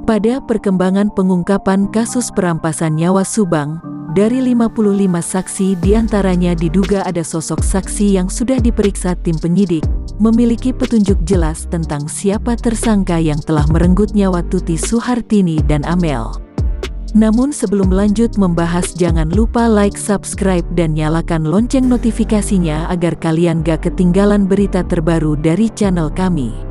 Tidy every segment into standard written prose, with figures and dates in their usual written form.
Pada perkembangan pengungkapan kasus perampasan nyawa Subang, dari 55 saksi diantaranya diduga ada sosok saksi yang sudah diperiksa tim penyidik, memiliki petunjuk jelas tentang siapa tersangka yang telah merenggut nyawa Tuti Suhartini dan Amel. Namun sebelum lanjut membahas, jangan lupa like, subscribe, dan nyalakan lonceng notifikasinya agar kalian gak ketinggalan berita terbaru dari channel kami.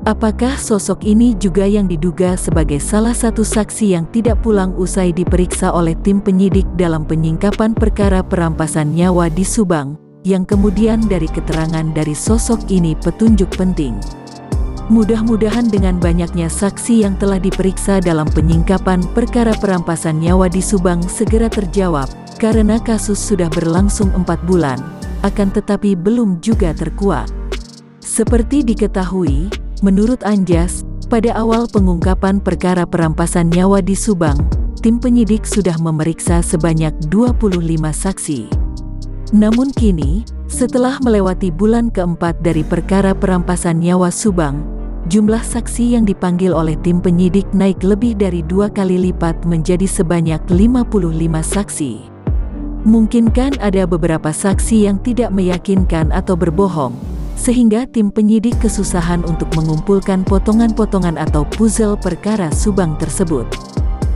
Apakah sosok ini juga yang diduga sebagai salah satu saksi yang tidak pulang usai diperiksa oleh tim penyidik dalam penyingkapan perkara perampasan nyawa di Subang, yang kemudian dari keterangan dari sosok ini petunjuk penting? Mudah-mudahan dengan banyaknya saksi yang telah diperiksa dalam penyingkapan perkara perampasan nyawa di Subang segera terjawab, karena kasus sudah berlangsung 4 bulan, akan tetapi belum juga terkuak. Seperti diketahui, menurut Anjas, pada awal pengungkapan perkara perampasan nyawa di Subang, tim penyidik sudah memeriksa sebanyak 25 saksi. Namun kini, setelah melewati bulan keempat dari perkara perampasan nyawa Subang, jumlah saksi yang dipanggil oleh tim penyidik naik lebih dari 2 kali lipat menjadi sebanyak 55 saksi. Mungkin kan ada beberapa saksi yang tidak meyakinkan atau berbohong, sehingga tim penyidik kesusahan untuk mengumpulkan potongan-potongan atau puzzle perkara Subang tersebut.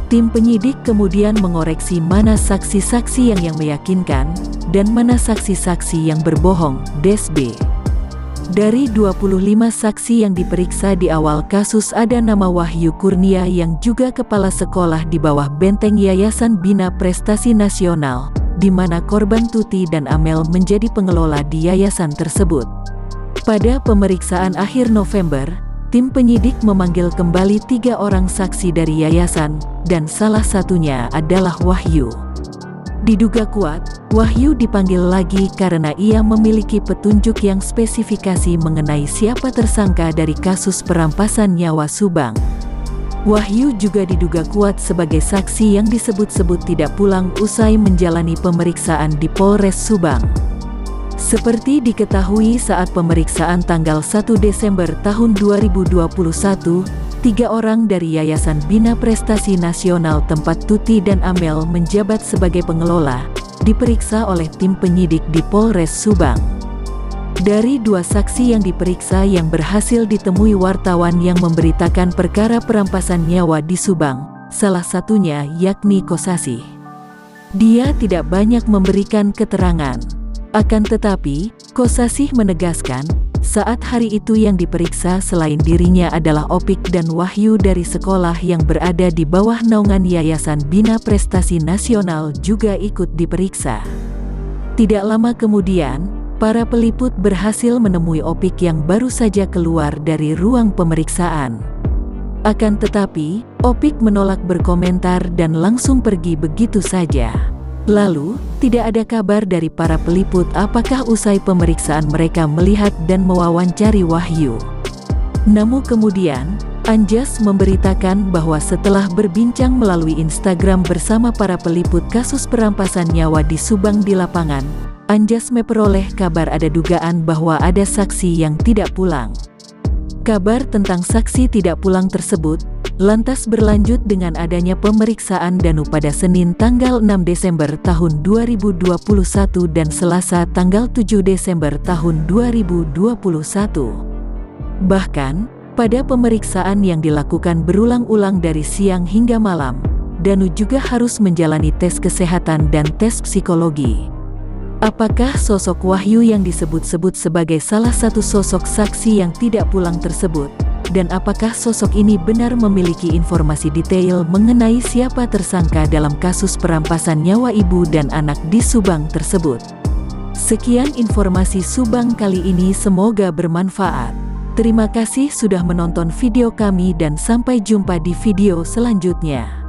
Tim penyidik kemudian mengoreksi mana saksi-saksi yang meyakinkan, dan mana saksi-saksi yang berbohong, DSB. Dari 25 saksi yang diperiksa di awal kasus ada nama Wahyu Kurnia yang juga kepala sekolah di bawah benteng Yayasan Bina Prestasi Nasional, di mana korban Tuti dan Amel menjadi pengelola di yayasan tersebut. Pada pemeriksaan akhir November, tim penyidik memanggil kembali 3 orang saksi dari yayasan, dan salah satunya adalah Wahyu. Diduga kuat, Wahyu dipanggil lagi karena ia memiliki petunjuk yang spesifikasi mengenai siapa tersangka dari kasus perampasan nyawa Subang. Wahyu juga diduga kuat sebagai saksi yang disebut-sebut tidak pulang usai menjalani pemeriksaan di Polres Subang. Seperti diketahui saat pemeriksaan tanggal 1 Desember tahun 2021, 3 orang dari Yayasan Bina Prestasi Nasional tempat Tuti dan Amel menjabat sebagai pengelola, diperiksa oleh tim penyidik di Polres Subang. Dari 2 saksi yang diperiksa yang berhasil ditemui wartawan yang memberitakan perkara perampasan nyawa di Subang, salah satunya yakni Kosasih. Dia tidak banyak memberikan keterangan. Akan tetapi, Kosasih menegaskan, saat hari itu yang diperiksa selain dirinya adalah Opik dan Wahyu dari sekolah yang berada di bawah naungan Yayasan Bina Prestasi Nasional juga ikut diperiksa. Tidak lama kemudian, para peliput berhasil menemui Opik yang baru saja keluar dari ruang pemeriksaan. Akan tetapi, Opik menolak berkomentar dan langsung pergi begitu saja. Lalu, tidak ada kabar dari para peliput apakah usai pemeriksaan mereka melihat dan mewawancari Wahyu. Namun kemudian, Anjas memberitakan bahwa setelah berbincang melalui Instagram bersama para peliput kasus perampasan nyawa di Subang di lapangan, Anjas memperoleh kabar ada dugaan bahwa ada saksi yang tidak pulang. Kabar tentang saksi tidak pulang tersebut lantas berlanjut dengan adanya pemeriksaan Danu pada Senin tanggal 6 Desember tahun 2021 dan Selasa tanggal 7 Desember tahun 2021. Bahkan, pada pemeriksaan yang dilakukan berulang-ulang dari siang hingga malam, Danu juga harus menjalani tes kesehatan dan tes psikologi. Apakah sosok Wahyu yang disebut-sebut sebagai salah satu sosok saksi yang tidak pulang tersebut? Dan apakah sosok ini benar memiliki informasi detail mengenai siapa tersangka dalam kasus perampasan nyawa ibu dan anak di Subang tersebut? Sekian informasi Subang kali ini, semoga bermanfaat. Terima kasih sudah menonton video kami dan sampai jumpa di video selanjutnya.